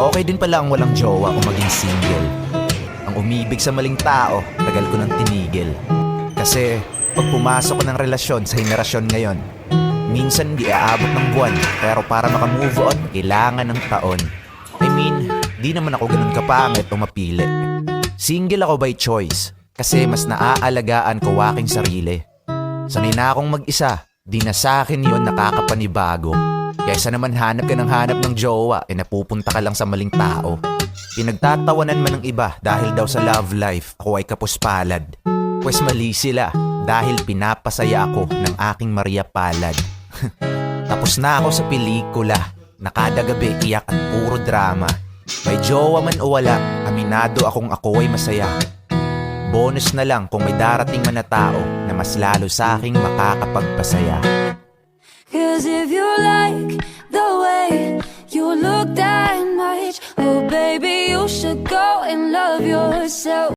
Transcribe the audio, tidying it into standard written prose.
Okay din pala ang walang jowa o maging single. Ang umibig sa maling tao, tagal ko nang tinigil. Kasi pag pumasok ko ng relasyon sa henerasyon ngayon, minsan di aabot ng buwan, pero para makamove on, kailangan ng taon. I mean, di naman ako ganun kapangit o mapili. Single ako by choice, kasi mas naaalagaan ko aking sarili. Sanay na akong mag-isa, di na sa akin yun nakakapanibago. Kaysa naman hanap ka ng jowa, napupunta ka lang sa maling tao. Pinagtatawanan man ng iba dahil daw sa love life, ako ay kapuspalad. Pwes mali sila dahil pinapasaya ako ng aking Maria Palad. Tapos na ako sa pelikula, na kada gabi iyak at puro drama. May jowa man o wala, aminado akong ako ay masaya. Bonus na lang kung may darating man na tao na mas lalo sa aking makakapagpasaya. Cause if you like the way you look that much, oh baby, you should go and love yourself.